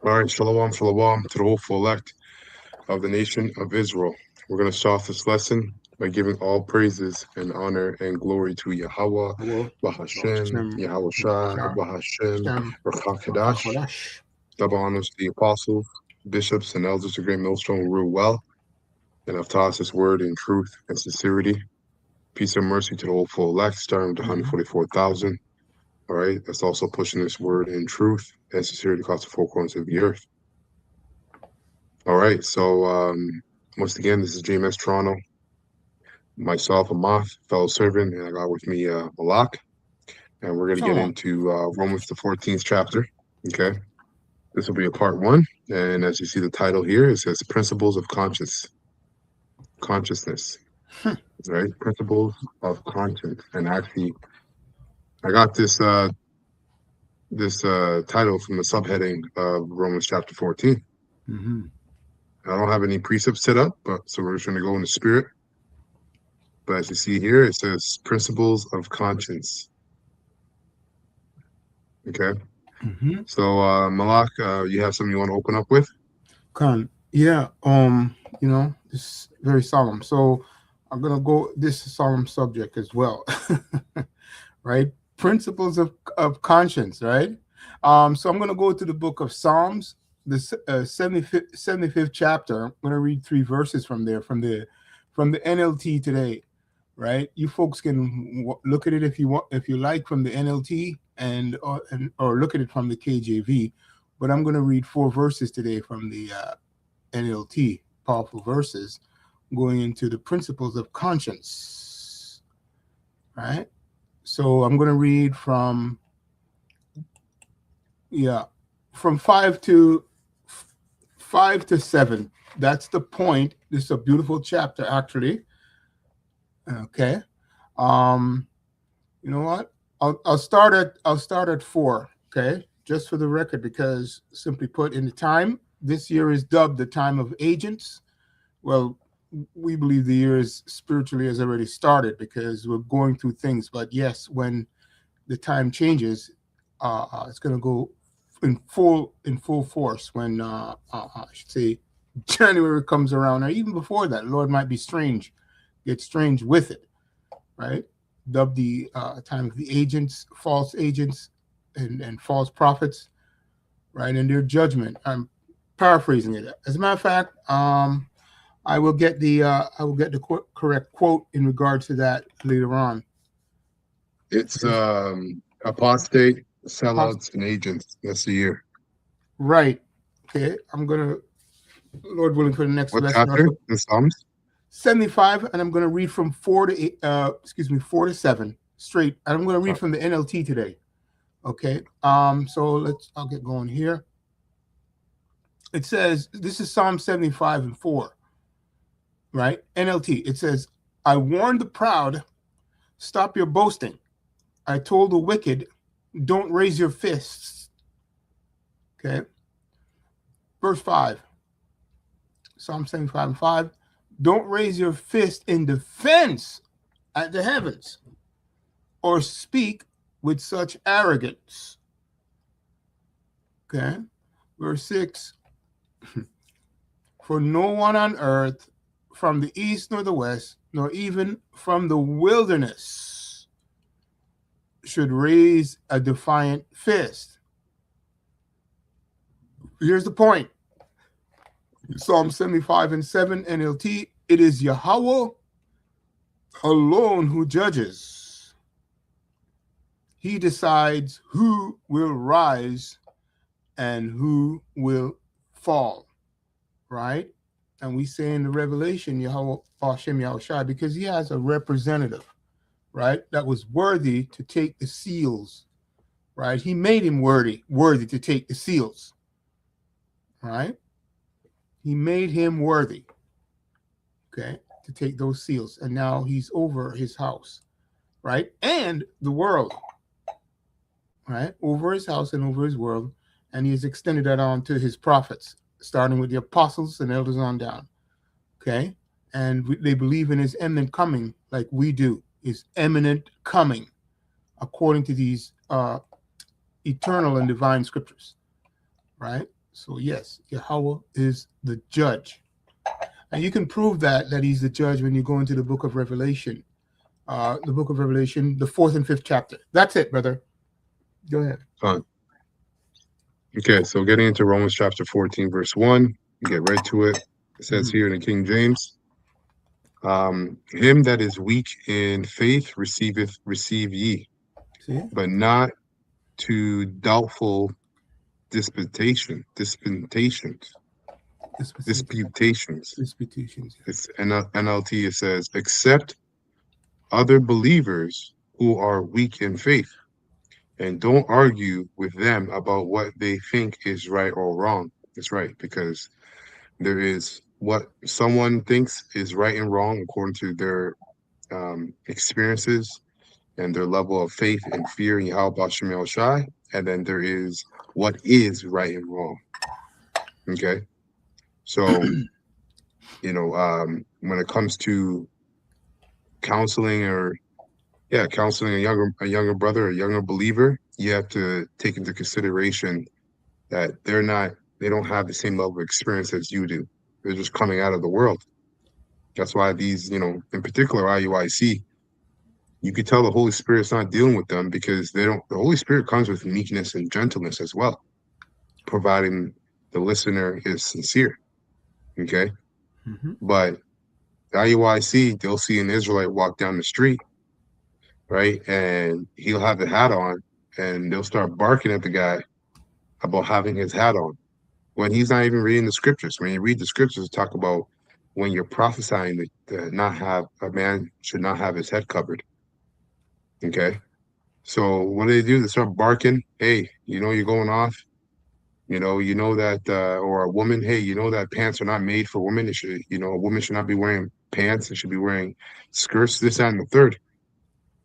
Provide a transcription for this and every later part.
All right, shalom, shalom to the hopeful elect of the nation of Israel. We're going to start this lesson by giving all praises and honor and glory to Yahweh, Hello, Bahashem, Hashem, Yahweh Shai, Shah, Bahashem, Hashem, Rakakadash. Rakakwadash. Double honors to the apostles, bishops, and elders of Great Millstone who rule well and have taught us this word in truth and sincerity. Peace and mercy to the hopeful elect, starting with the 144,000. All right, that's also pushing this word in truth and sincerity across the four corners of the earth. All right, so once again, this is JMS Toronto, myself, Amath, fellow servant, and I got with me Malak, and we're going to get into Romans the 14th chapter. Okay, this will be a part one, and as you see the title here, it says Principles of Consciousness, right? Principles of Conscience, and actually, I got this title from the subheading of Romans chapter 14. I don't have any precepts set up, but so we're just going to go in the spirit. But as you see here, it says principles of conscience. Okay. So Malak, you have something you want to open up with? Yeah. It's very solemn. So I'm gonna go this solemn subject as well. Right? Principles of conscience, right? So I'm gonna go to the book of Psalms, the 75th chapter. I'm gonna read 3 verses from there, from the NLT today. Right, you folks can look at it if you like from the NLT or look at it from the KJV, but I'm going to read 4 verses today from the NLT, powerful verses, going into the principles of conscience. Right, so I'm going to read from 5 to 7. That's the point. This is a beautiful chapter, actually. Okay. You know what? I'll start at 4. Okay, just for the record, because simply put, in the time, this year is dubbed the time of agents. Well, we believe the year is spiritually has already started because we're going through things. But yes, when the time changes, it's going to go in full force when I should say January comes around, or even before that. Lord might be strange. Get strange with it, right? Dubbed the time of the agents, false agents, and false prophets, right? And their judgment. I'm paraphrasing it. As a matter of fact, I will get the correct quote in regard to that later on. It's apostate, sellouts, and agents. That's the year. Right. Okay. I'm gonna, Lord willing, for the next what lesson. chapter? The Psalms. 75, and I'm going to read from 4 to 7 straight. And I'm going to read from the NLT today. Okay. So I'll get going here. It says, this is Psalm 75 and 4, right? NLT. It says, I warned the proud, stop your boasting. I told the wicked, don't raise your fists. Okay. Verse 5, Psalm 75 and 5. Don't raise your fist in defense at the heavens, or speak with such arrogance. Okay. Verse 6. For no one on earth, from the east nor the west, nor even from the wilderness, should raise a defiant fist. Here's the point. Psalm 75 and 7 NLT, it is Yahweh alone who judges. He decides who will rise and who will fall, right? And we say in the Revelation, Yahweh Hashem Yahweh Shai, because he has a representative, right, that was worthy to take the seals, right? He made him worthy to take the seals, right? He made him worthy, okay, to take those seals. And now he's over his house, right? And the world, right? Over his house and over his world. And he has extended that on to his prophets, starting with the apostles and elders on down, okay? And they believe in his imminent coming like we do, his imminent coming, according to these eternal and divine scriptures, right? So yes, Yahweh is the judge. And you can prove that he's the judge when you go into the book of Revelation. The book of Revelation, the 4th and 5th chapter. That's it, brother. Go ahead. Fine. Okay, so getting into Romans chapter 14, verse 1, get right to it. It says here in the King James, him that is weak in faith receive ye, See? but not to doubtful disputations. Disputations. It's NLT. It says, except other believers who are weak in faith, and don't argue with them about what they think is right or wrong. It's right, because there is what someone thinks is right and wrong according to their experiences and their level of faith and fear in Yahweh Shemel Shai, and then there is what is right and wrong. Okay, so when it comes to counseling counseling a younger brother, a younger believer, you have to take into consideration that they don't have the same level of experience as you do. They're just coming out of the world. That's why these, in particular IUIC, you could tell the Holy Spirit's not dealing with them because the Holy Spirit comes with meekness and gentleness as well, providing the listener is sincere. Okay. But IUIC, they'll see an Israelite walk down the street, right? And he'll have the hat on and they'll start barking at the guy about having his hat on when he's not even reading the scriptures. When you read the scriptures, talk about when you're prophesying that not have a man should not have his head covered. Okay. So what do? They start barking. Hey, you're going off. You know that, or a woman. Hey, that pants are not made for women. It should, a woman should not be wearing pants. It should be wearing skirts. This, that, and the third.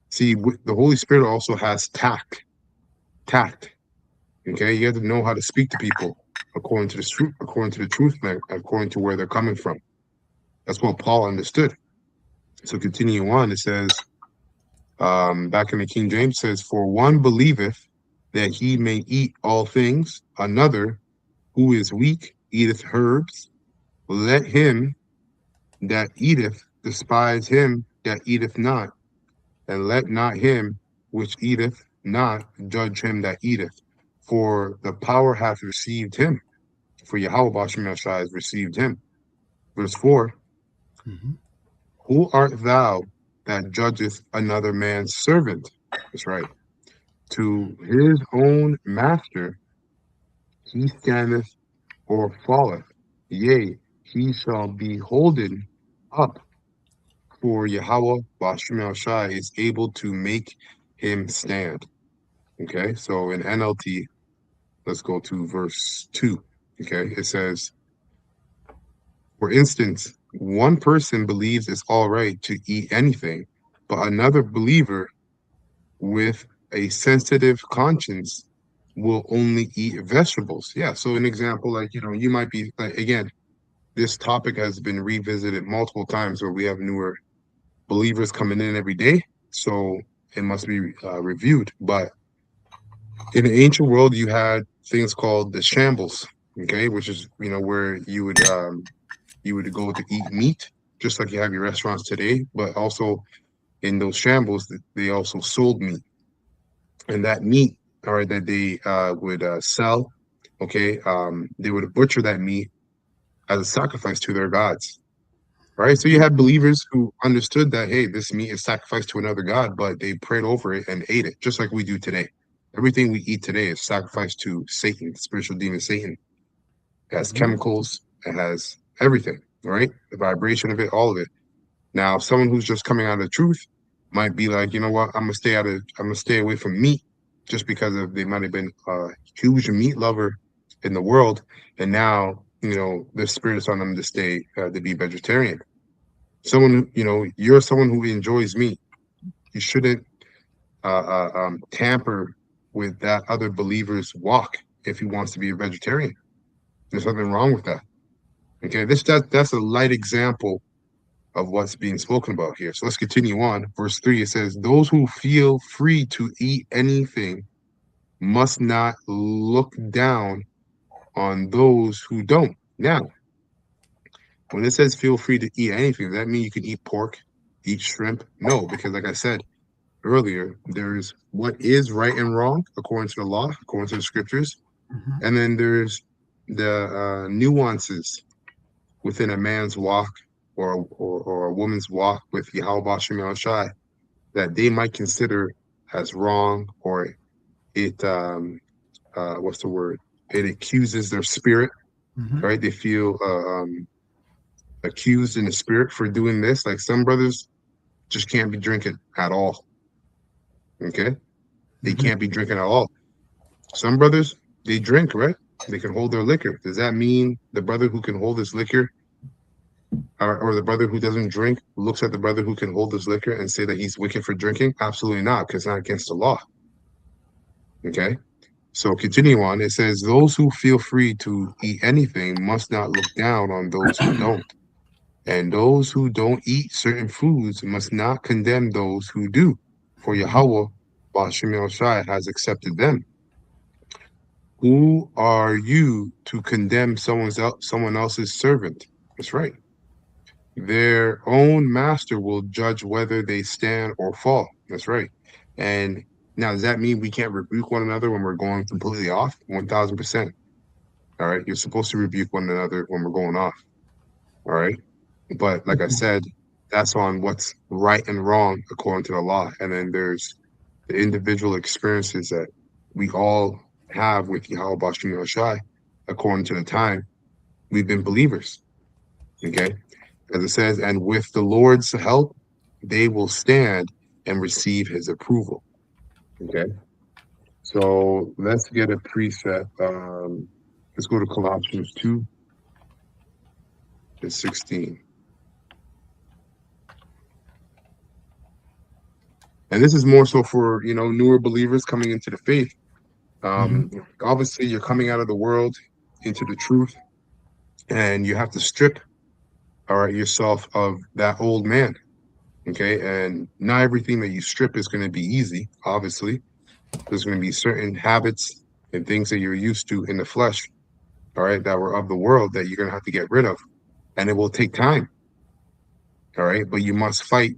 See, the Holy Spirit also has tact. Tact. Okay, you have to know how to speak to people according to the truth, according to where they're coming from. That's what Paul understood. So continuing on, it says, back in the King James, says, for one believeth that he may eat all things, another who is weak eateth herbs. Let him that eateth despise him that eateth not, and let not him which eateth not judge him that eateth, for the power hath received him, for Yahweh Bashim has received him. Verse 4, who art thou that judgeth another man's servant? That's right. To his own master he standeth or falleth. Yea, he shall be holden up, for Yahweh Bashim Shai is able to make him stand. Okay, so in NLT, let's go to verse 2. Okay, it says, for instance, one person believes it's all right to eat anything, but another believer with a sensitive conscience will only eat vegetables. Yeah, so an example, like, you might be, like, again, this topic has been revisited multiple times where we have newer believers coming in every day, so it must be reviewed. But in the ancient world, you had things called the shambles, okay, which is where you would go to eat meat, just like you have your restaurants today. But also in those shambles, they also sold meat, and that meat, all right, that they would sell, okay, they would butcher that meat as a sacrifice to their gods. Right, so you had believers who understood that, hey, this meat is sacrificed to another god, but they prayed over it and ate it, just like we do today. Everything we eat today is sacrificed to Satan, the spiritual demon Satan. It has chemicals, it has everything, right? The vibration of it, all of it. Now, someone who's just coming out of the truth might be like, you know what, I'm gonna stay away from meat, just because they might have been a huge meat lover in the world, and now the spirit's on them to stay to be vegetarian. Someone, you're someone who enjoys meat. You shouldn't tamper with that other believer's walk if he wants to be a vegetarian. There's nothing wrong with that. Okay, that's a light example of what's being spoken about here. So let's continue on. Verse 3, it says, those who feel free to eat anything must not look down on those who don't. Now, when it says feel free to eat anything, does that mean you can eat pork, eat shrimp? No, because like I said earlier, there's what is right and wrong according to the law, according to the scriptures, Mhm. and then there's the nuances within a man's walk or a woman's walk with Yahweh Shem Shai that they might consider as wrong, or it what's the word? It accuses their spirit, Mhm. right? They feel accused in the spirit for doing this. Like some brothers just can't be drinking at all. Okay, they Mhm. can't be drinking at all. Some brothers, they drink, right? They can hold their liquor. Does that mean the brother who can hold his liquor, or the brother who doesn't drink looks at the brother who can hold his liquor and say that he's wicked for drinking? Absolutely not, because it's not against the law. Okay. So continue on. It says, those who feel free to eat anything must not look down on those who don't. And those who don't eat certain foods must not condemn those who do. For Yahweh, Ba'ashim Shai, has accepted them. Who are you to condemn someone else's servant? That's right. Their own master will judge whether they stand or fall. That's right. And now, does that mean we can't rebuke one another when we're going completely off? 1000%. All right. You're supposed to rebuke one another when we're going off. All right. But like I said, that's on what's right and wrong according to the law. And then there's the individual experiences that we all have with Yahweh Bashim Shai according to the time we've been believers. Okay. As it says, and with the Lord's help, they will stand and receive his approval. Okay. So let's get a preset. Let's go to Colossians 2 to 16. And this is more so for, newer believers coming into the faith. Mhm. Obviously, you're coming out of the world into the truth, and you have to strip, all right, yourself of that old man. Okay. And not everything that you strip is going to be easy. Obviously, there's going to be certain habits and things that you're used to in the flesh, all right, that were of the world that you're going to have to get rid of. And it will take time. All right. But you must fight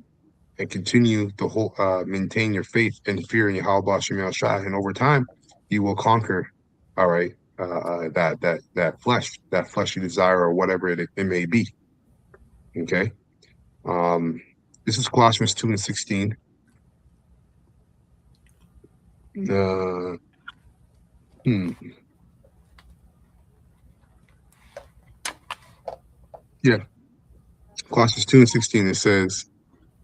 and continue to maintain your faith and fear in Yahweh Shem Shai. And over time, you will conquer, all right, that fleshy desire or whatever it may be. Okay. Um, this is Colossians 2 and 16. Uh, hmm, yeah, Colossians 2 and 16. It says,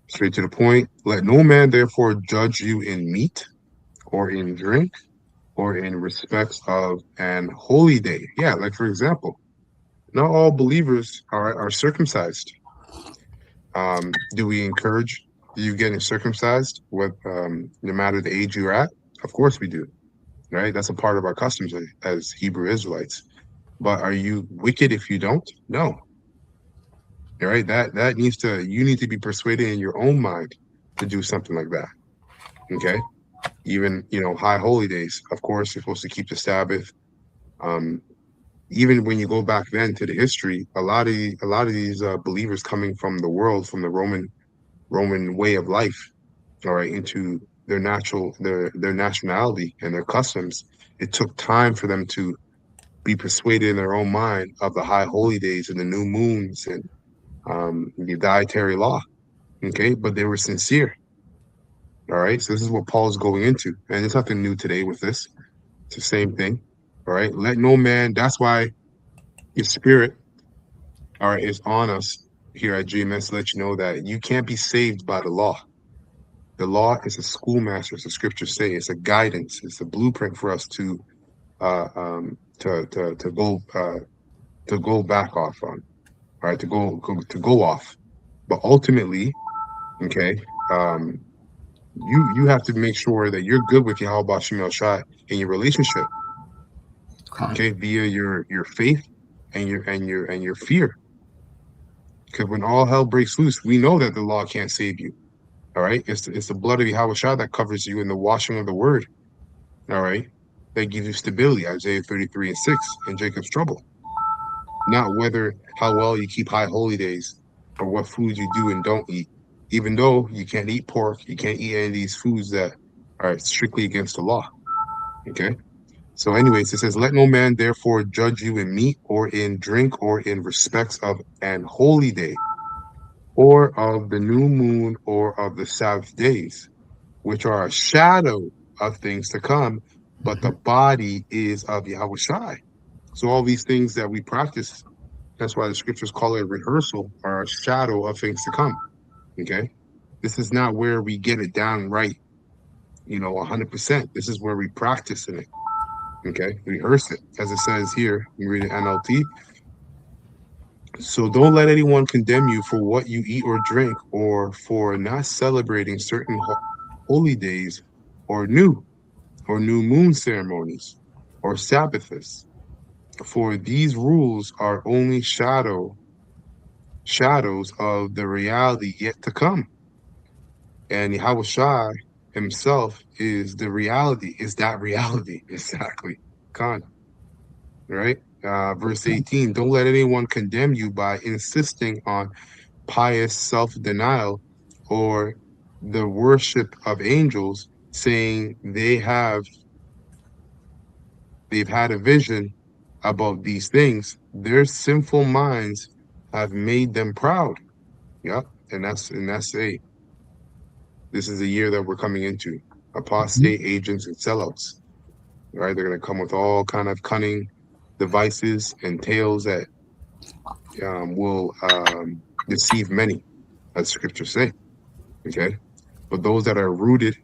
straight to the point, let no man therefore judge you in meat or in drink or in respects of an holy day. Yeah, like for example, not all believers are circumcised. Do we encourage you getting circumcised with no matter the age you're at? Of course we do, right? That's a part of our customs as Hebrew Israelites. But are you wicked if you don't? No. All right. That you need to be persuaded in your own mind to do something like that. Okay. Even high holy days. Of course, you're supposed to keep the Sabbath. Um, Even when you go back then to the history, a lot of these believers coming from the world, from the Roman way of life, all right, into their nationality and their customs, it took time for them to be persuaded in their own mind of the high holy days and the new moons and the dietary law. Okay, but they were sincere. All right, so this is what Paul's going into, and there's nothing new today with this. It's the same thing. All right, let no man. That's why your spirit, all right, is on us here at GMS to let you know that you can't be saved by the law. The law is a schoolmaster, as the scriptures say. It's a guidance. It's a blueprint for us to go back off on, all right, to go off. But ultimately, okay, you have to make sure that you're good with Yahweh Shem Shai in your relationship, okay, via your faith and your fear. Because when all hell breaks loose, we know that the law can't save you. All right, it's the blood of Yahweh Shai that covers you in the washing of the word. All right. that gives you stability, Isaiah 33:6, in Jacob's trouble. Not whether how well you keep high holy days or what foods you do and don't eat. Even though you can't eat pork, you can't eat any of these foods that are strictly against the law. Okay? So, anyways, it says, let no man therefore judge you in meat or in drink or in respects of an holy day, or of the new moon or of the Sabbath days, which are a shadow of things to come, but the body is of Yahweh. So all these things that we practice, that's why the scriptures call it rehearsal, are a shadow of things to come. Okay. This is not where we get it down right, 100%. This is where we practice in it. Okay. Rehearse it. As it says here, we read it NLT. So don't let anyone condemn you for what you eat or drink, or for not celebrating certain holy days, or new moon ceremonies, or Sabbaths. For these rules are only shadows of the reality yet to come. And Yahweh himself is the reality, is that reality. Exactly. Khan. Right? Verse 18, don't let anyone condemn you by insisting on pious self-denial or the worship of angels, saying they've had a vision about these things. Their sinful minds have made them proud. Yep. And that's this is the year that we're coming into. Apostate agents and sellouts. Right? They're gonna come with all kind of cunning devices and tales that will deceive many, as scriptures say. Okay. But those that are rooted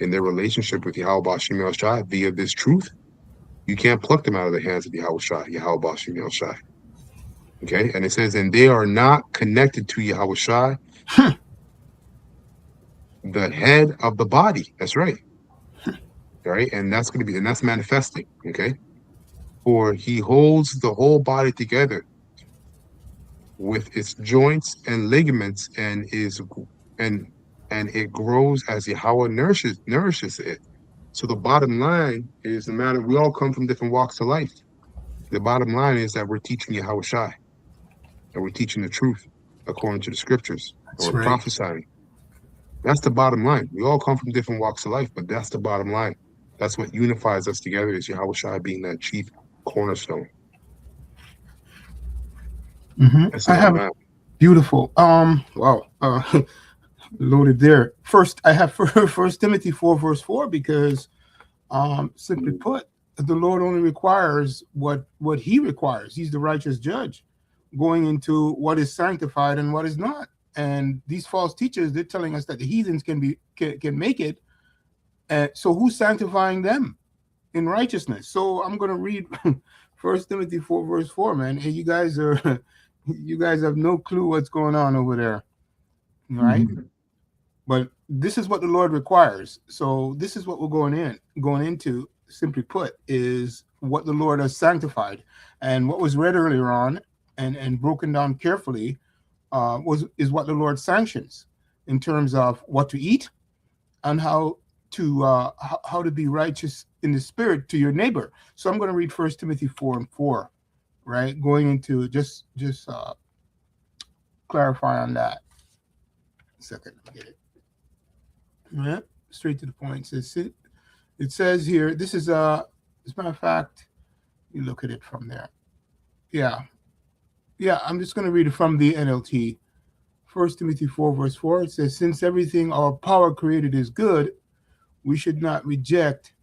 in their relationship with Yahweh Shem Shai via this truth, you can't pluck them out of the hands of Yahweh Shem Shai. Okay. And it says, and they are not connected to Yahweh Shai, the head of the body. That's right. Right. And that's going to be, and that's manifesting. Okay. For he holds the whole body together with its joints and ligaments, and it grows as Yahweh nourishes it. So the bottom line is, no matter, we all come from different walks of life. The bottom line is that we're teaching Yahweh Shai, that we're teaching the truth according to the scriptures. That's right. Prophesying. That's the bottom line. We all come from different walks of life, but that's the bottom line. That's what unifies us together, is Yahweh Shai being that chief cornerstone. I have beautiful. Wow. Loaded there. First, I have First Timothy 4 verse 4, because simply put, the Lord only requires what he requires. He's the righteous judge, going into what is sanctified and what is not. And these false teachers, they're telling us that the heathens can make it. So who's sanctifying them in righteousness? So I'm going to read First Timothy 4 verse 4, man. And you guys have no clue what's going on over there, right? But this is what the Lord requires. So this is what we're going into. Simply put, is what the Lord has sanctified, and what was read earlier on and broken down carefully is what the Lord sanctions in terms of what to eat and how to be righteous in the spirit to your neighbor. So I'm going to read First Timothy 4 and 4, right? Going into just clarify on that. Second, get it. Yeah, straight to the point. It says here, this is as a matter of fact, you look at it from there. Yeah, I'm just going to read it from the NLT. First Timothy 4 verse 4, it says, since everything our power created is good, we should not reject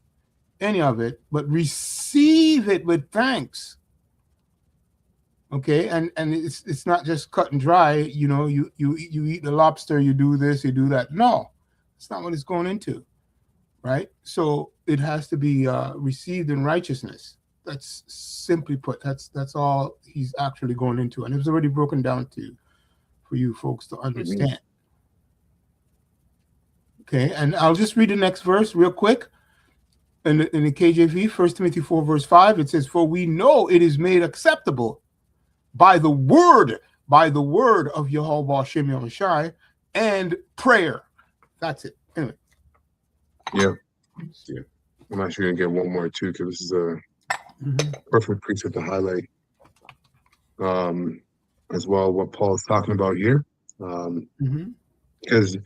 any of it, but receive it with thanks. Okay, and it's not just cut and dry, you eat the lobster, you do this, you do that. No, it's not what it's going into, right? So it has to be received in righteousness. That's simply put, that's all he's actually going into, and it was already broken down for you folks to understand. Okay, and I'll just read the next verse real quick. In the KJV, 1 Timothy 4 verse 5, it says, for we know it is made acceptable by the word of Yahweh Shem Shai and prayer. That's it. Anyway. Yeah. I'm actually gonna get one more too, because this is a perfect precept to highlight as well what Paul's talking about here. Because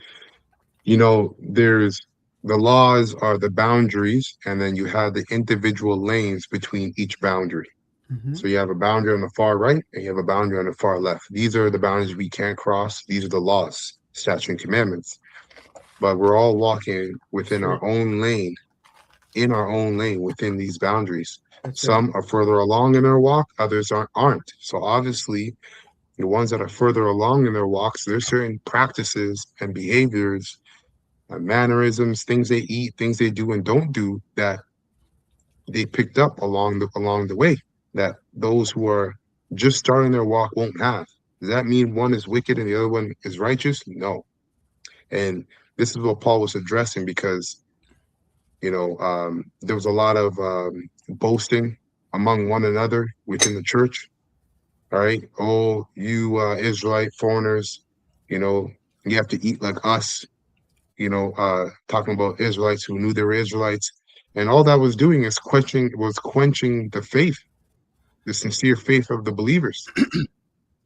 there's the laws are the boundaries, and then you have the individual lanes between each boundary. So you have a boundary on the far right, and you have a boundary on the far left. These are the boundaries we can't cross. These are the laws, statutes, and commandments. But we're all walking within our own lane, in our own lane, within these boundaries. Some are further along in their walk, others aren't. So obviously, the ones that are further along in their walks, there's certain practices and behaviors, mannerisms, things they eat, things they do and don't do that they picked up along the way that those who are just starting their walk won't have. Does that mean one is wicked and the other one is righteous? No. And this is what Paul was addressing, because there was a lot of boasting among one another within the church. All right, oh, you Israelite foreigners, you have to eat like us. Talking about Israelites who knew they were Israelites, and all that was doing is quenching the faith, the sincere faith of the believers,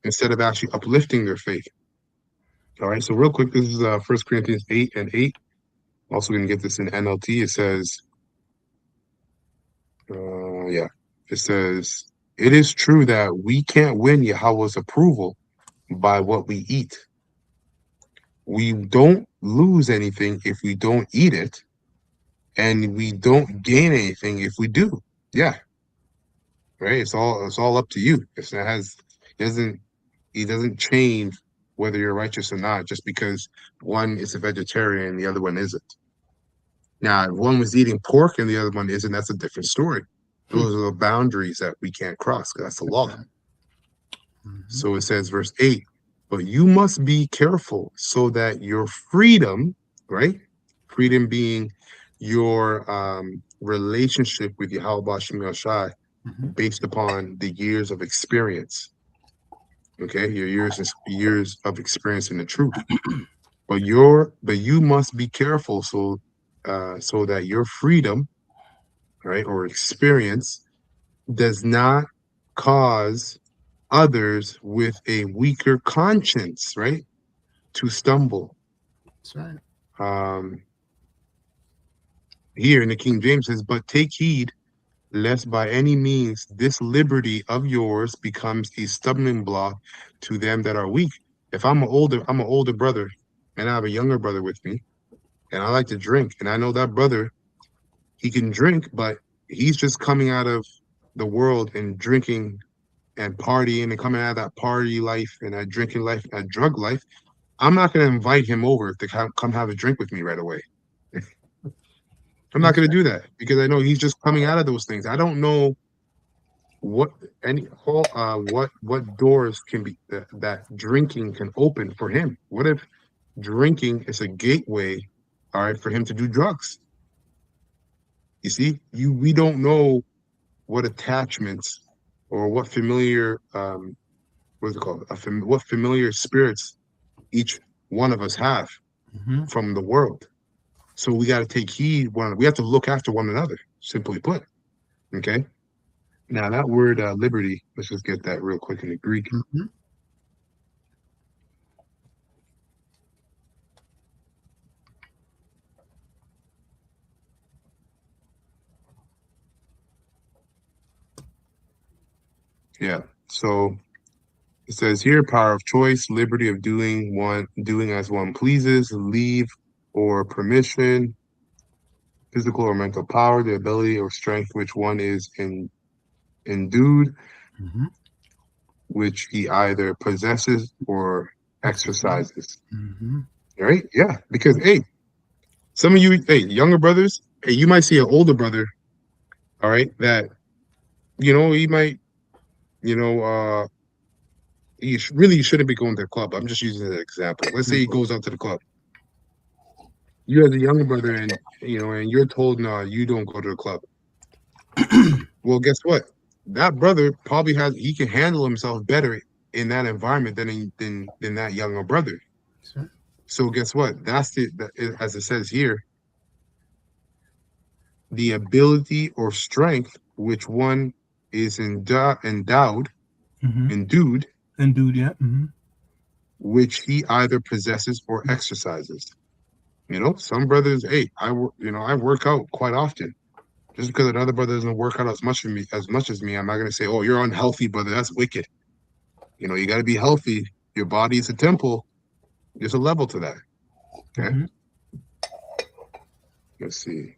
instead of actually uplifting their faith. All right, so real quick, this is 1 Corinthians 8:8. Also going to get this in NLT. It says, it says, it is true that we can't win Yahweh's approval by what we eat. We don't lose anything if we don't eat it, and we don't gain anything if we do. Yeah, right. It's all up to you. He doesn't change whether you're righteous or not just because one is a vegetarian and the other one isn't. Now, if one was eating pork and the other one isn't, that's a different story. Those are the boundaries that we can't cross. That's the law. So it says, verse 8, but you must be careful so that your freedom, right? Freedom being your relationship with Yahweh Bashem Yashai, based upon the years of experience. Okay, your years of experience in the truth. But you must be careful so that your freedom, right, or experience does not cause others with a weaker conscience, right, to stumble. That's right. Here in the King James says, but take heed lest by any means this liberty of yours becomes a stumbling block to them that are weak. If I'm an older brother, and I have a younger brother with me, and I like to drink, and I know that brother, he can drink, but he's just coming out of the world and drinking and partying and coming out of that party life and that drinking life, that drug life. I'm not going to invite him over to come have a drink with me right away. I'm not going to do that because I know he's just coming out of those things. I don't know what doors can be that drinking can open for him. What if drinking is a gateway, all right, for him to do drugs? You see, we don't know what attachments or what familiar what's it called? What familiar spirits each one of us have from the world. So we got to take heed. We have to look after one another, simply put. Okay. Now that word liberty, let's just get that real quick in the Greek. Yeah. So it says here, power of choice, liberty of doing as one pleases, leave or permission, physical or mental power, the ability or strength which one is endued, which he either possesses or exercises. Right? Yeah. Because some of you, younger brothers, you might see an older brother, all right, that he might, he really shouldn't be going to the club. I'm just using an example. Let's say he goes out to the club. You as a younger brother, and you're told, no, you don't go to the club. Well, guess what? That brother probably he can handle himself better in that environment than that younger brother. So guess what? As it says here, the ability or strength which one is Mm-hmm. endued, And dude, yeah. Mm-hmm. which he either possesses or exercises. Some brothers, hey, I work out quite often. Just because another brother doesn't work out as much as me, I'm not gonna say, oh, you're unhealthy, brother. That's wicked. You got to be healthy. Your body is a temple. There's a level to that. Okay. Mm-hmm. Let's see.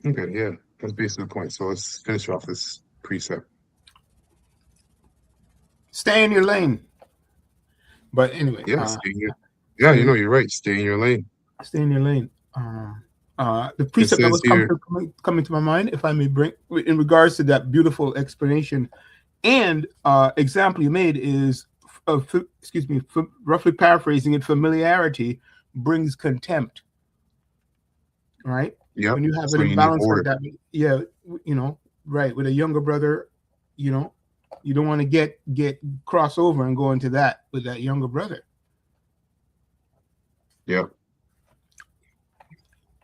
Okay, yeah, that's basically the point. So let's finish off this precept. Stay in your lane. But anyway, Yeah, stay in your, yeah, stay you're right. Stay in your lane. stay in your lane. The It precept that says was here, coming to my mind, if I may bring, in regards to that beautiful explanation and example you made, is, excuse me, roughly paraphrasing it, familiarity brings contempt, right? yep. When you have So an you need imbalance like order. that, yeah, right, with a younger brother, you know, you don't want to get cross over and go into that with that younger brother. Yep.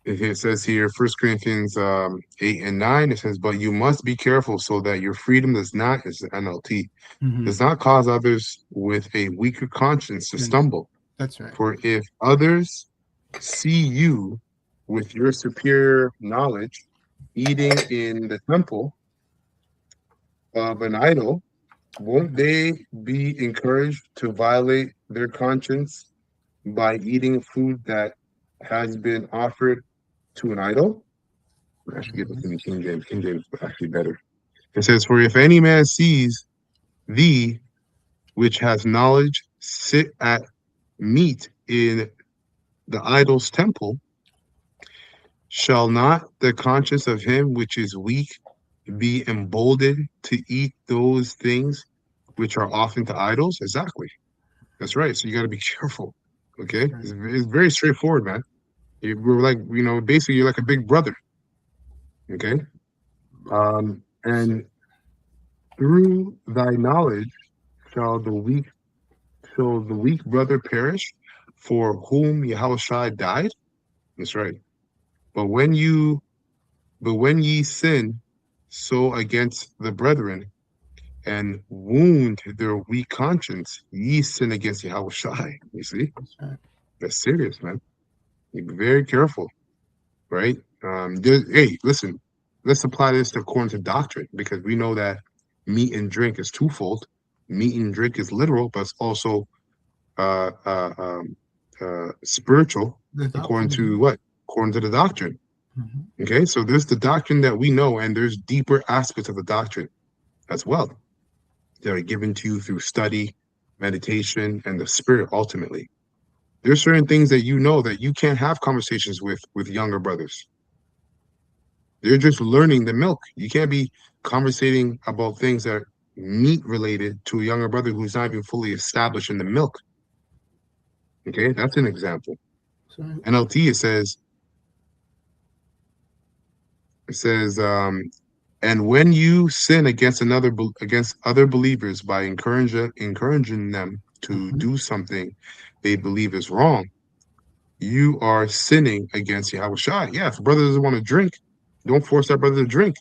It says here, First Corinthians 8 and 9. It says, "But you must be careful so that your freedom does not, is the NLT, Mm-hmm. does not cause others with a weaker conscience to stumble. That's right. For if others see you with your superior knowledge eating in the temple of an idol, won't they be encouraged to violate their conscience by eating food that has been offered to an idol?" I actually get this in King James. King James is actually better. It says, "For if any man sees thee, which has knowledge, sit at meat in the idol's temple, shall not the conscience of him which is weak be emboldened to eat those things which are often to idols?" Exactly. That's right. So you got to be careful. Okay. Right. It's very straightforward, man. We're like, basically, you're like a big brother. Okay. And through thy knowledge shall the weak, shall the weak brother perish for whom Yahushua died. That's right. But when you, but when ye sin so against the brethren and wound their weak conscience, ye sin against Yahushua. You see, That's right. that's serious, man. Be very careful, right? Hey, listen, let's apply this to according to doctrine because we know that meat and drink is twofold. Meat and drink is literal, but it's also uh, uh, um, spiritual, The according doctrine. to what? According to the doctrine. Mm-hmm. Okay, so there's the doctrine that we know, and there's deeper aspects of the doctrine as well that are given to you through study, meditation, and the spirit ultimately. There's certain things that you know that you can't have conversations with younger brothers. They're just learning the milk. You can't be conversating about things that are meat related to a younger brother who's not even fully established in the milk. Okay, that's an example. So, NLT it says, and when you sin against against other believers by encouraging them to mhm. do something they believe is wrong, you are sinning against Yahweh Shai. Yeah, if a brother doesn't want to drink, don't force that brother to drink.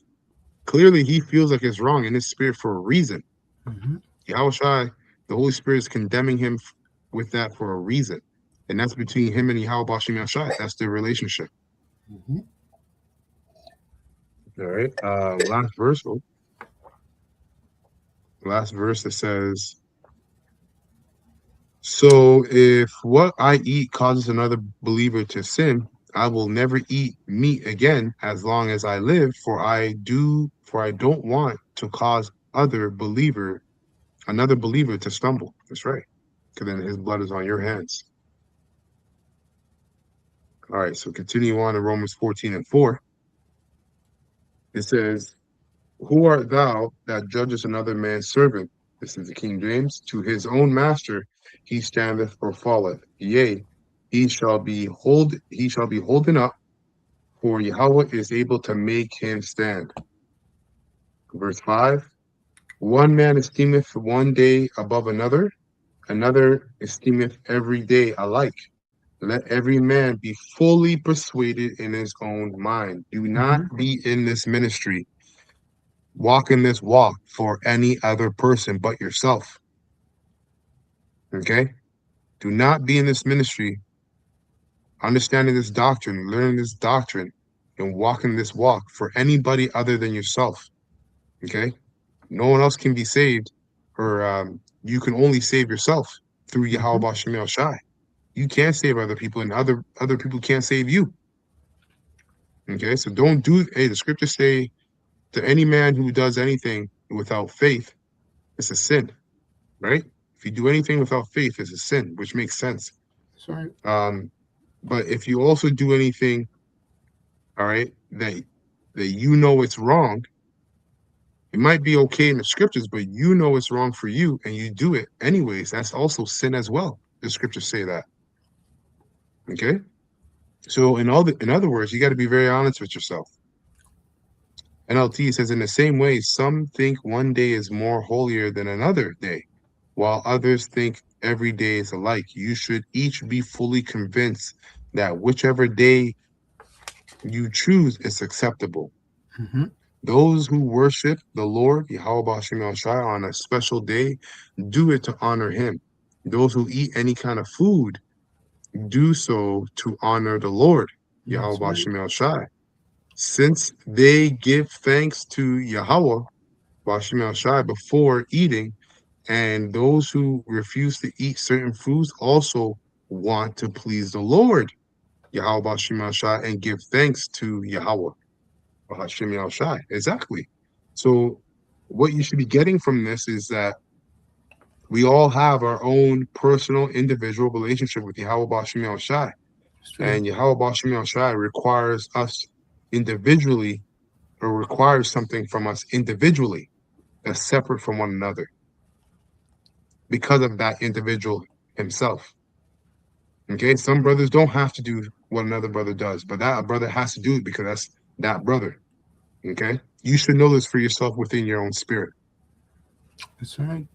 Clearly, he feels like it's wrong in his spirit for a reason. Mm-hmm. Yahweh Shai, the Holy Spirit is condemning him with that for a reason. And that's between him and Yahweh Bashim Yashai. That's their relationship. Mm-hmm. All right. Last verse it says, "So if what I eat causes another believer to sin, I will never eat meat again as long as I live, for I don't want to cause another believer to stumble." That's right. Because then his blood is on your hands. All right, so continue on in Romans 14:4. It says, "Who art thou that judgest another man's servant?" This is the King James. "To his own master he standeth or falleth. Yea, he shall be holden up, for Yahweh is able to make him stand." Verse 5. "One man esteemeth one day above another, another esteemeth every day alike. Let every man be fully persuaded in his own mind. Do not Mm-hmm. be in this ministry, walk in this walk for any other person but yourself. Okay? Do not be in this ministry understanding this doctrine, learning this doctrine, and walking this walk for anybody other than yourself. Okay? No one else can be saved, or you can only save yourself through Mm-hmm. Yahweh Shem Shai. You can't save other people, and other people can't save you. Okay, so don't do. Hey, the scriptures say to any man who does anything without faith, it's a sin, right? If you do anything without faith, it's a sin, which makes sense. That's right. Um, but if you also do anything, all right, that you know it's wrong, it might be okay in the scriptures, but you know it's wrong for you, and you do it anyways. That's also sin as well. The scriptures say that. Okay, so in other words, you got to be very honest with yourself. NLT says, in the same way, some think one day is more holier than another day, while others think every day is alike. You should each be fully convinced that whichever day you choose is acceptable. Mm-hmm. Those who worship the Lord, Yahweh Hashem El Shai, on a special day, do it to honor him. Those who eat any kind of food, do so to honor the Lord, That's Yahweh right. Hashem El Shai. Since they give thanks to Yahweh, Hashem El Shai, before eating, and those who refuse to eat certain foods also want to please the Lord, Yahweh Hashem El Shai, and give thanks to Yahweh Hashem El Shai. Exactly. So, what you should be getting from this is that we all have our own personal, individual relationship with Yahweh Hashem El Shai, That's true. and Yahweh Hashem El Shai requires us individually, or requires something from us individually that's separate from one another because of that individual himself. Okay, some brothers don't have to do what another brother does, but that brother has to do it because that's that brother. Okay, you should know this for yourself within your own spirit. That's right.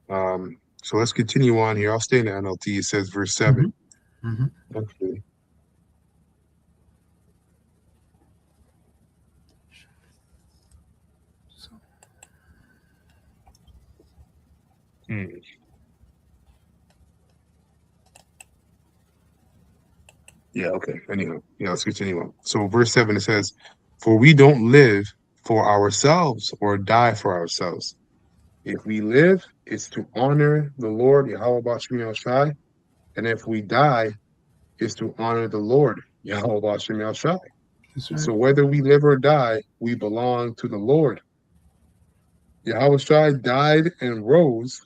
So let's continue on here. I'll stay in the NLT. It says, verse 7. Mm-hmm. Mm-hmm. Okay. So, Hmm. Yeah, okay. Anyhow, yeah, let's continue on. So, verse 7, it says, for we don't live for ourselves or die for ourselves. If we live, it's to honor the Lord, Yahweh Bashmi Shai. And if we die, it's to honor the Lord, Yahweh Bashmi Shai. that's right. So whether we live or die, we belong to the Lord. Yahweh Shai died and rose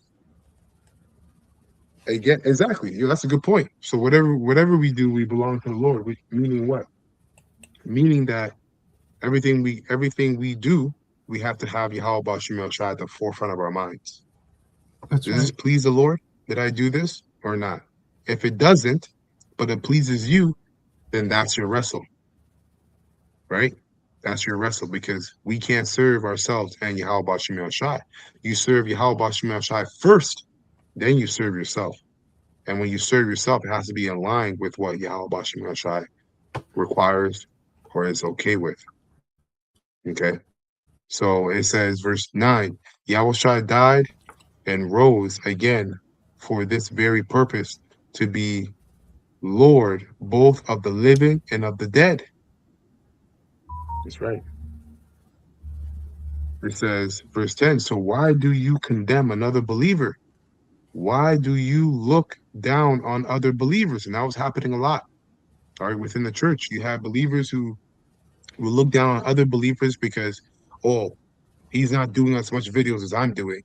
again. Exactly. Yeah, that's a good point. So whatever we do, we belong to the Lord. Meaning what? Meaning that everything we do, we have to have Yahweh Bashmi Shai at the forefront of our minds. That's Does right. this please the Lord? Did I do this or not? If it doesn't, but it pleases you, then that's your wrestle, right? That's your wrestle because we can't serve ourselves and Yahweh Bashim Shai. You serve Yahweh Bashim Shai first, then you serve yourself. And when you serve yourself, it has to be in line with what Yahweh Bashim Shai requires or is okay with. Okay. So it says, verse 9, Yahweh Shai died and rose again for this very purpose, to be Lord both of the living and of the dead. That's right. It says, verse 10, so why do you condemn another believer? Why do you look down on other believers? And that was happening a lot. All right, within the church, you have believers who will look down on other believers because, oh, he's not doing as much videos as I'm doing.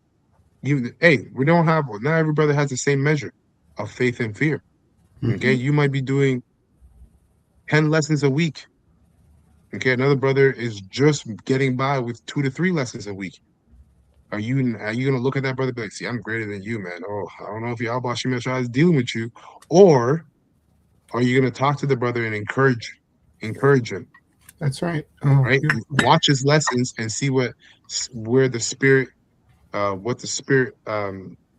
Hey, we don't have, not every brother has the same measure of faith and fear. Okay, Mm-hmm. you might be doing 10 lessons a week. Okay, another brother is just getting by with 2 to 3 lessons a week. Are you gonna look at that brother and be like, see, I'm greater than you, man? Oh, I don't know if Yahweh Shemel Shai is dealing with you, or are you gonna talk to the brother and encourage him, That's right. Oh, right? beautiful. Watch his lessons and see where the spirit, what the spirit,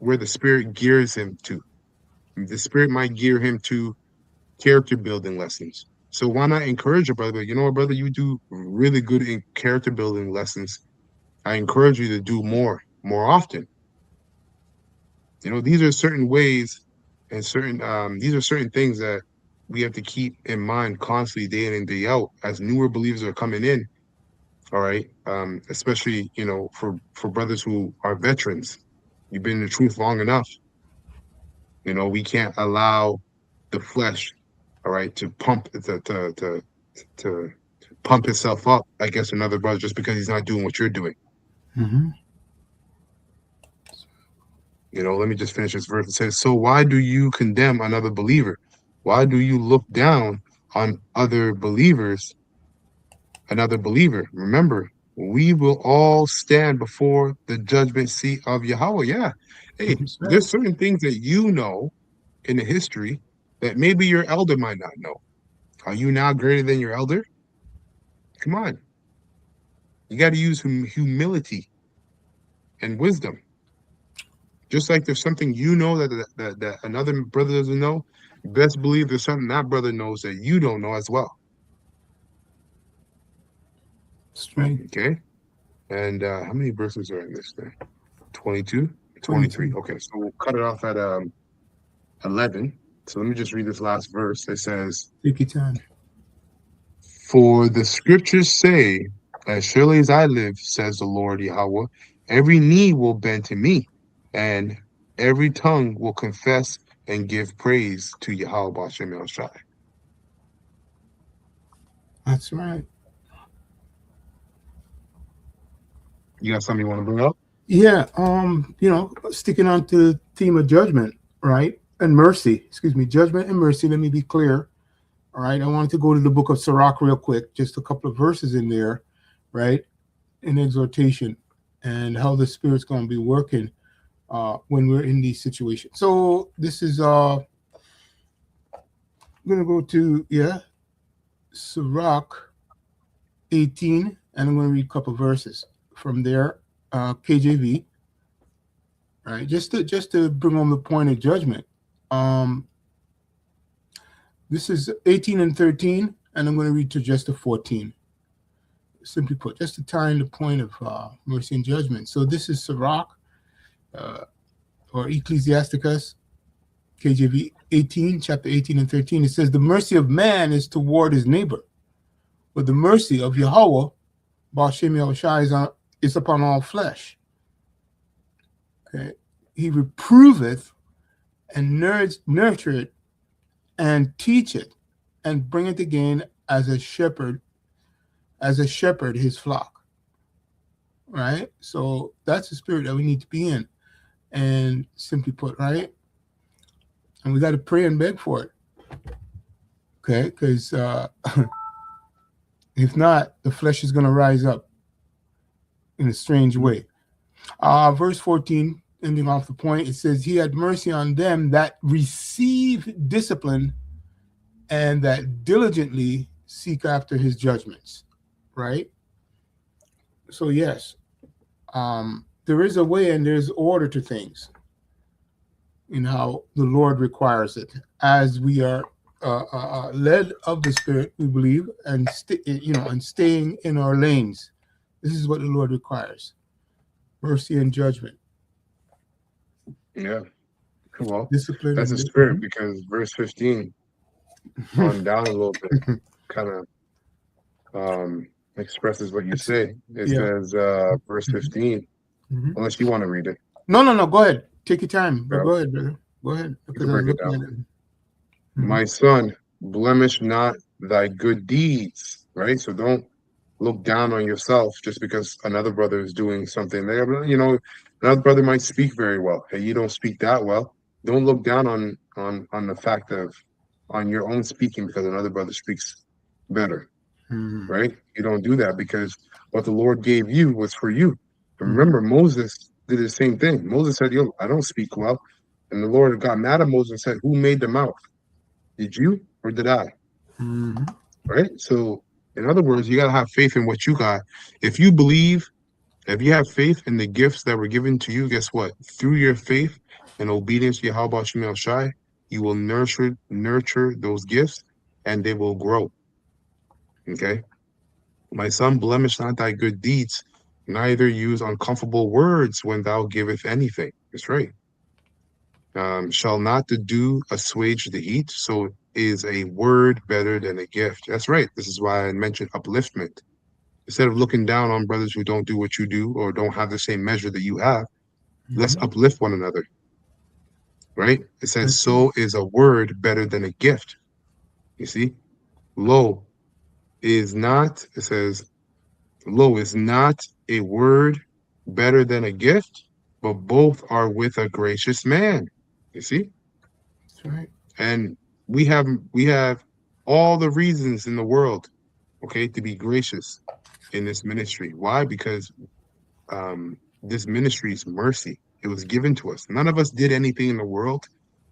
where the Spirit gears him to. The Spirit might gear him to character building lessons. So why not encourage your brother? You know what, brother, you do really good in character building lessons. I encourage you to do more often. You know, these are certain ways and certain these are certain things that we have to keep in mind constantly, day in and day out, as newer believers are coming in. All right, especially for brothers who are veterans, you've been in the truth long enough. You know, we can't allow the flesh, all right, to pump itself up against another brother just because he's not doing what you're doing. Mm-hmm. You know, let me just finish this verse. It says, "So why do you condemn another believer? Why do you look down on another believer? Remember, we will all stand before the judgment seat of Yahweh." Yeah. Hey, That's right. there's certain things that you know in the history that maybe your elder might not know. Are you now greater than your elder? Come on. You got to use humility and wisdom. Just like there's something you know that another brother doesn't know, best believe there's something that brother knows that you don't know as well. That's right. Okay? And how many verses are in this thing? 22? 23. 22. Okay, so we'll cut it off at 11. So let me just read this last verse. It says, Take your time. "For the scriptures say, as surely as I live, says the Lord Yahweh, every knee will bend to me, and every tongue will confess and give praise to Yahweh Bashem El Shaddai." That's right. You got something you want to bring up? Yeah. Sticking on to the theme of judgment, right? And mercy. Excuse me, judgment and mercy. Let me be clear. All right. I wanted to go to the book of Sirach real quick, just a couple of verses in there, right? In exhortation and how the Spirit's going to be working when we're in these situations. So this is I'm going to go to Sirach 18, and I'm going to read a couple of verses from there, KJV, right? Just to bring home the point of judgment. This is 18 and 13, and I'm going to read to just to 14. Simply put, just to tie in the point of mercy and judgment. So this is Sirach or Ecclesiasticus, KJV 18, chapter 18 and 13. It says, "The mercy of man is toward his neighbor, but the mercy of Yahweh, Bashem Yahushua, is upon all flesh. Okay, he reproveth and nurtureth and teacheth and bringeth again as a shepherd his flock." Right? So that's the spirit that we need to be in. And simply put, right? And we got to pray and beg for it. Okay? Because if not, the flesh is going to rise up in a strange way. Verse 14, ending off the point, it says, "He had mercy on them that receive discipline and that diligently seek after his judgments." Right? So, yes, there is a way and there's order to things in how the Lord requires it. As we are led of the Spirit, we believe, and staying in our lanes. This is what the Lord requires: mercy and judgment. Yeah. Well, Discipline that's and a spirit because verse 15 on down a little bit kind of expresses what you say. It says, verse 15, unless you want to read it. No. Go ahead. Take your time. But Yeah. go ahead, brother. Go ahead. You Because can I was break it looking down. at it. "My son, blemish not thy good deeds," right? So don't look down on yourself just because another brother is doing something there. You know, another brother might speak very well. Hey, you don't speak that well. Don't look down on the fact of on your own speaking because another brother speaks better, right? You don't do that because what the Lord gave you was for you. Remember, Moses did the same thing. Moses said, "Yo, I don't speak well." And the Lord got mad at Moses and said, "Who made the mouth? Did you or did I?" Right? So, in other words, you got to have faith in what you got. If you believe If you have faith in the gifts that were given to you, guess what? Through your faith and obedience to Yahweh Shemel Shai, you will nurture those gifts, and they will grow. Okay? My son, blemish not thy good deeds, neither use uncomfortable words when thou giveth anything. That's right. Shall not the dew assuage the heat? So is a word better than a gift? That's right. This is why I mentioned upliftment. Instead of looking down on brothers who don't do what you do or don't have the same measure that you have, let's uplift one another. Right? It says, so is a word better than a gift. You see? Lo is not, it says, lo is not a word better than a gift, but both are with a gracious man. You see? That's right. And we have all the reasons in the world, okay, to be gracious in this ministry. Why? Because this ministry is mercy. It was given to us. None of us did anything in the world,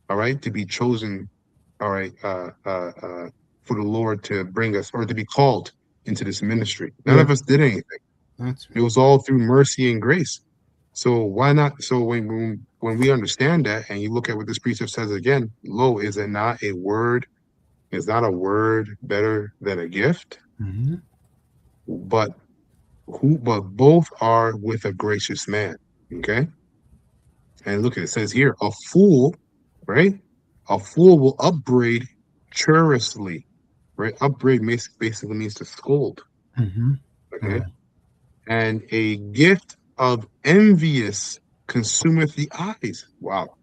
all right, to be chosen, all right, for the Lord to bring us or to be called into this ministry. None of us did anything. That's right. It was all through mercy and grace. So why not? So when we understand that, and you look at what this precept says again, lo, is it not a word? Is not a word better than a gift? But both are with a gracious man. Okay. And look at it, says here, a fool, right? A fool will upbraid churlishly, right? Upbraid basically means to scold. Okay. And a gift of envious consumeth the eyes. Wow.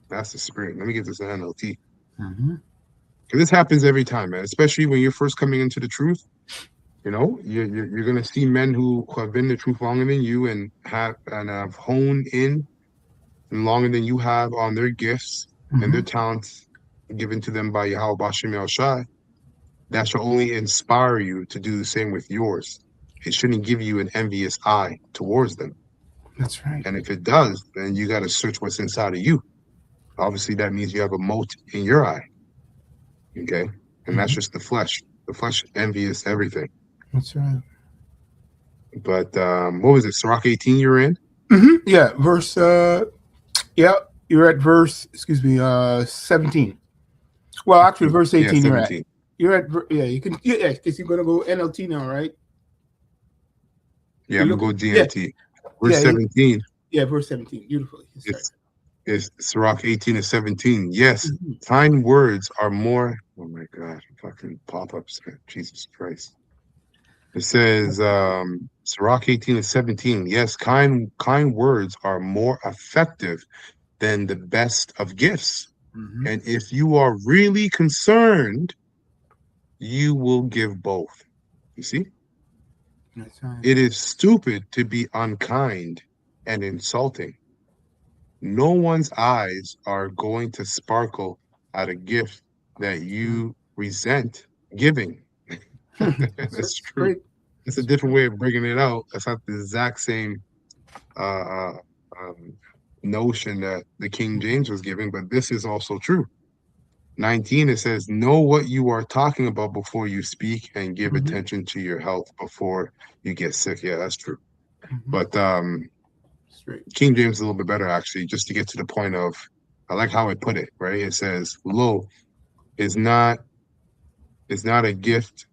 That's the spirit. Let me get this in NLT. This happens every time, man, especially when you're first coming into the truth. You know, you're going to see men who have been in the truth longer than you and have honed in longer than you have on their gifts and their talents given to them by Yahweh Bashem El Shai. That shall only inspire you to do the same with yours. It shouldn't give you an envious eye towards them. That's right. And if it does, then you got to search what's inside of you. Obviously, that means you have a mote in your eye. Okay? And that's just the flesh. The flesh envious everything. That's right. But what was it? Sirach 18 you're in? Yeah, verse you're at verse 17. Well, actually verse 18 17. You're at you can because you're gonna go NLT now, right? Yeah, I'm gonna go DNT. Verse 17. Verse 17. Beautifully. It's Sirach 18 and 17. Yes, kind words are more. Oh my God, fucking pop-ups. Jesus Christ. It says Sirach 18 and 17. Yes, kind words are more effective than the best of gifts. And if you are really concerned, you will give both. You see? That's right. It is stupid to be unkind and insulting. No one's eyes are going to sparkle at a gift that you resent giving. That's true. Great. It's a different way of bringing it out. That's not the exact same notion that the King James was giving, but this is also true. 19, it says, know what you are talking about before you speak and give attention to your health before you get sick. Yeah, that's true. But King James is a little bit better, actually, just to get to the point of, I like how I put it, right? It says, lo is not a gift.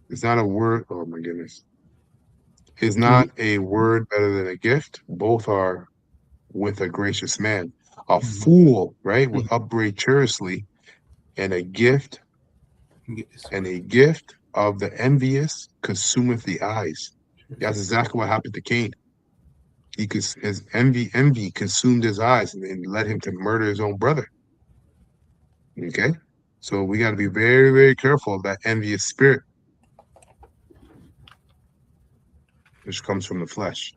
It's not a word. Oh my goodness. Is not a word better than a gift. Both are with a gracious man. A fool, right, will upbraid churlishly, and a gift of the envious consumeth the eyes. That's exactly what happened to Cain. His envy consumed his eyes and led him to murder his own brother. Okay, so we got to be very, very careful of that envious spirit, which comes from the flesh.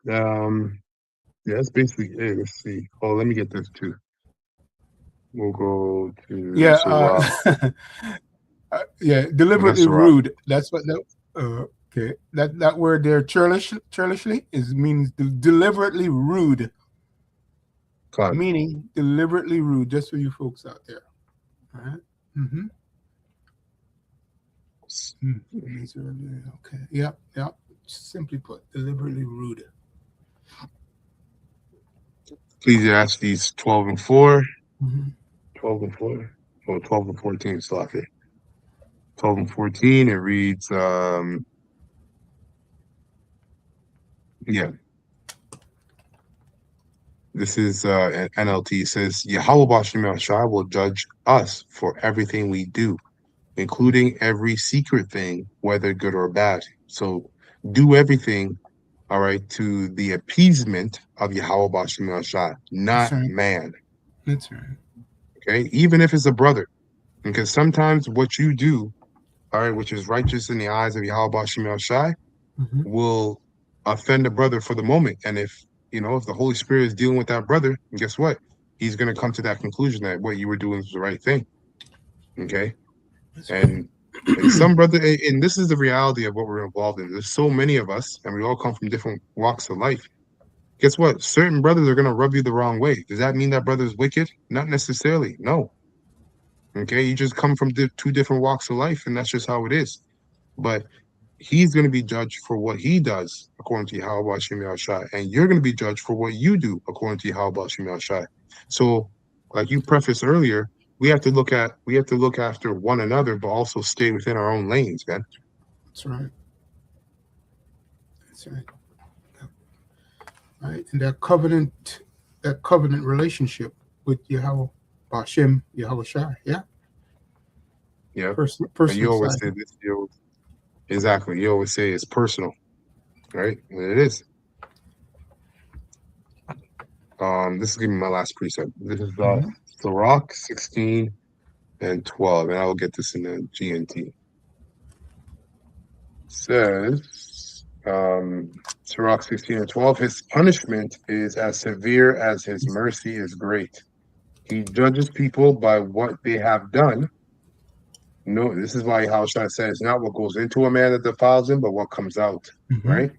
Yeah, that's basically it. Let's see. Oh, let me get this too. We'll go to deliberately rude. That's what that. Okay, that word there, churlishly, means deliberately rude. God. Meaning deliberately rude, just for you folks out there. All right. Mm-hmm. Okay. Yep. Yep. Simply put, deliberately rude. Ecclesiastes 12:4. Mm-hmm. 12:4. Oh, 12:14, Slocky. 12:14, it reads, yeah, this is NLT. It says, Yahweh Bashem Yahshua will judge us for everything we do, including every secret thing, whether good or bad. So do everything, all right, to the appeasement of Yahweh Bashem Yahshua, That's not right. man. That's right. Okay, even if it's a brother, because sometimes what you do, all right, which is righteous in the eyes of Yahweh Bashem Yahshua, Mm-hmm. will offend a brother for the moment. And if if the Holy Spirit is dealing with that brother, guess what? He's going to come to that conclusion that what you were doing was the right thing. Okay. That's right. And some brother, and this is the reality of what we're involved in. There's so many of us, and we all come from different walks of life. Guess what? Certain brothers are going to rub you the wrong way. Does that mean that brother is wicked? Not necessarily. No. Okay. You just come from two different walks of life, and that's just how it is. But he's going to be judged for what he does according to Yahweh Shem Shai, and you're going to be judged for what you do according to Yahweh Shem Shai. So, like you prefaced earlier, we have to look after one another, but also stay within our own lanes, man. That's right. That's right. Right. And that covenant relationship with Yahweh Bashem, Yahweh Shai. Yeah. Yeah. And you Personal always side. say this, exactly. You always say it's personal, right? And it is. This is gonna be my last precept. This is Sirach 16 and 12, and I will get this in the GNT. Says Sirach 16 and 12, his punishment is as severe as his mercy is great. He judges people by what they have done. No, this is why Yahushua says it's not what goes into a man that defiles him, but what comes out, Mm-hmm. right?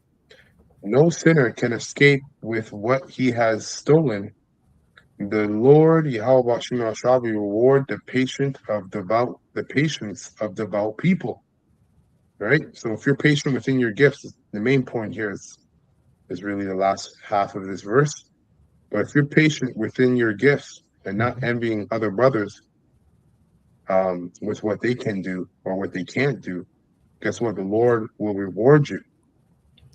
No sinner can escape with what he has stolen. The Lord Yahweh shall reward the patience of devout people. Right? So if you're patient within your gifts, the main point here is really the last half of this verse. But if you're patient within your gifts and not envying other brothers with what they can do or what they can't do, guess what? The Lord will reward you.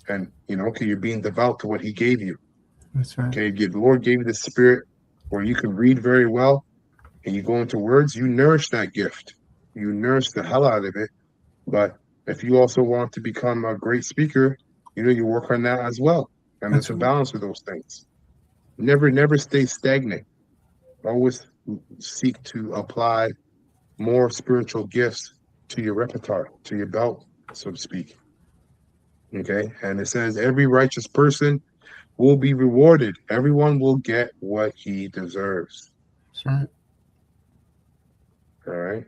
And okay, you're being devout to what he gave you. That's right. Okay, the Lord gave you the spirit where you can read very well and you go into words, you nourish that gift. You nourish the hell out of it. But if you also want to become a great speaker, you work on that as well. And That's there's a right. balance of those things. Never stay stagnant. Always seek to apply more spiritual gifts to your repertoire, to your belt, so to speak. Okay. And it says every righteous person will be rewarded. Everyone will get what he deserves. That's right. All right.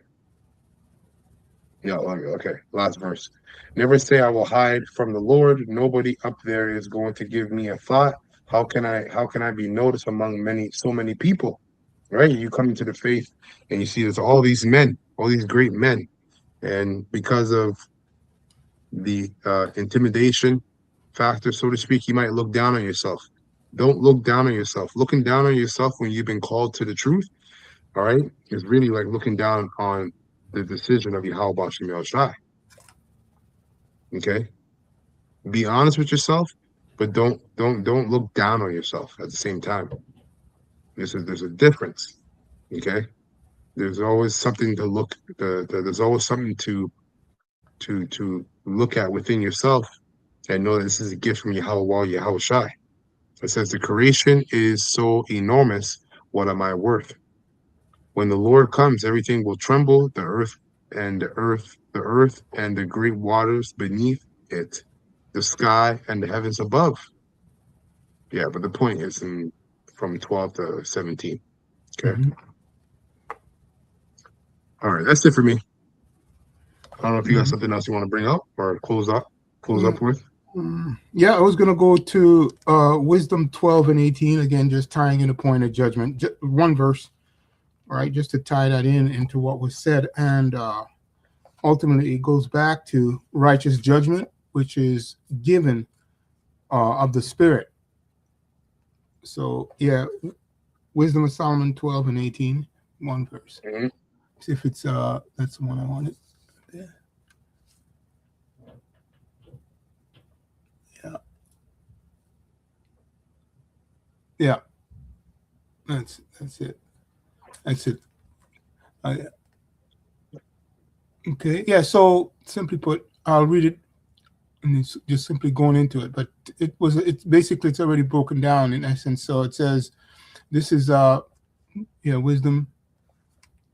Yeah, okay. Last verse. Never say I will hide from the Lord. Nobody up there is going to give me a thought. How can I be noticed among so many people? Right? You come into the faith and you see there's all these men, all these great men. And because of the intimidation factor, so to speak, you might look down on yourself. Don't look down on yourself. Looking down on yourself when you've been called to the truth, all right, is really like looking down on the decision of Yahweh Shem Shai. Okay, be honest with yourself, but don't look down on yourself at the same time. There's a difference. Okay, there's always something to look. There's always something to look at within yourself and know that this is a gift from Yahweh Shai. It says the creation is so enormous. What am I worth? When the Lord comes, everything will tremble. The earth and the great waters beneath it, the sky and the heavens above. Yeah, but the point is from 12 to 17. Okay. Mm-hmm. All right, that's it for me. I don't know if you got Mm-hmm. something else you want to bring up or close up with. Yeah, I was going to go to Wisdom 12 and 18 again, just tying in a point of judgment. One verse. right? Just to tie that into what was said. And ultimately, it goes back to righteous judgment, which is given of the Spirit. So, yeah, Wisdom of Solomon 12 and 18, one verse. Mm-hmm. See if it's, that's the one I wanted. Yeah. Yeah. Yeah. That's it. That's it. Okay. Yeah. So simply put, I'll read it, and it's just simply going into it. But it's basically, it's already broken down in essence. So it says, this is Wisdom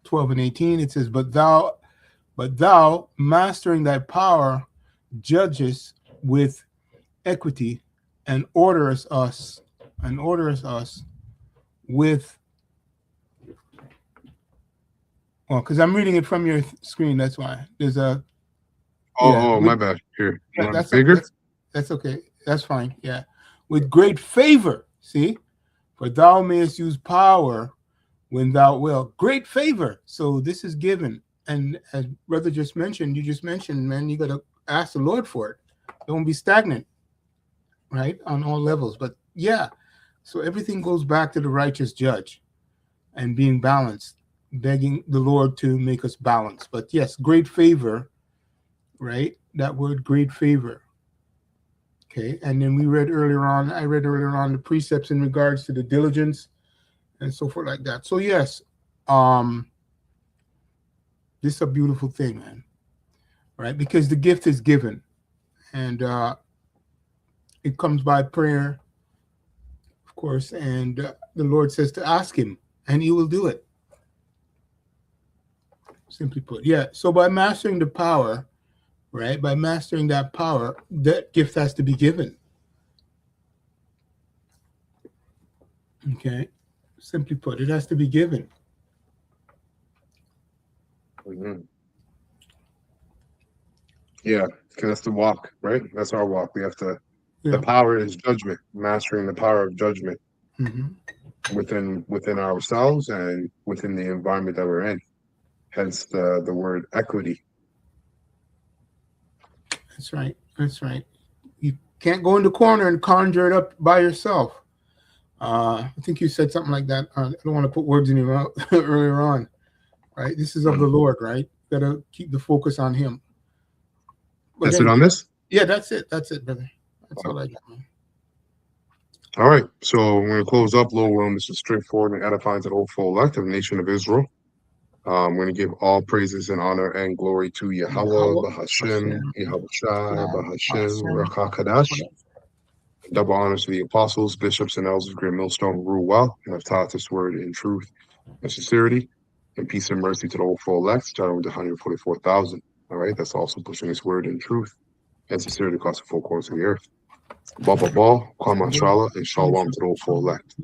12 and 18. It says, but thou mastering thy power, judgest with equity, and orderest us with, well, because I'm reading it from your screen, that's why. There's a My bad. Here, that's bigger. That's okay. That's fine. Yeah, with great favor. See, for thou mayest use power when thou wilt. Great favor. So this is given, and as brother you just mentioned, man, you got to ask the Lord for it. Don't be stagnant, right, on all levels. But yeah, so everything goes back to the righteous judge and being balanced, begging the Lord to make us balanced. But yes, great favor, right? That word, great favor. Okay, and then I read earlier on the precepts in regards to the diligence and so forth like that. So yes, this is a beautiful thing, man, right? Because the gift is given, and it comes by prayer, of course, and the Lord says to ask him, and he will do it. Simply put, yeah. So by mastering the power, right? By mastering that power, that gift has to be given. Okay. Simply put, it has to be given. Mm-hmm. Yeah, because that's the walk, right? That's our walk. We have to. Yeah. The power is judgment. Mastering the power of judgment within ourselves and within the environment that we're in. Hence the word equity. That's right. That's right. You can't go in the corner and conjure it up by yourself. I think you said something like that. I don't want to put words in your mouth earlier on, right? This is of the Lord, right? Got to keep the focus on him. But that's it on this? Yeah, that's it. That's it, brother. That's all I got, man. All right. So we're going to close up. Lord willing, this is straightforward and edifying to the whole full elect of the nation of Israel. We're going to give all praises and honor and glory to Yahweh, Bahashem, Yahweh Shai, Bahashem, Rakakadash. Double honors to the apostles, bishops, and elders of Great Millstone who rule well and have taught this word in truth and sincerity, and peace and mercy to the whole full elect, starting with the 144,000. All right, that's also pushing this word in truth and sincerity across the full course of the earth. Kwama Shala, and Shalom to the whole full elect.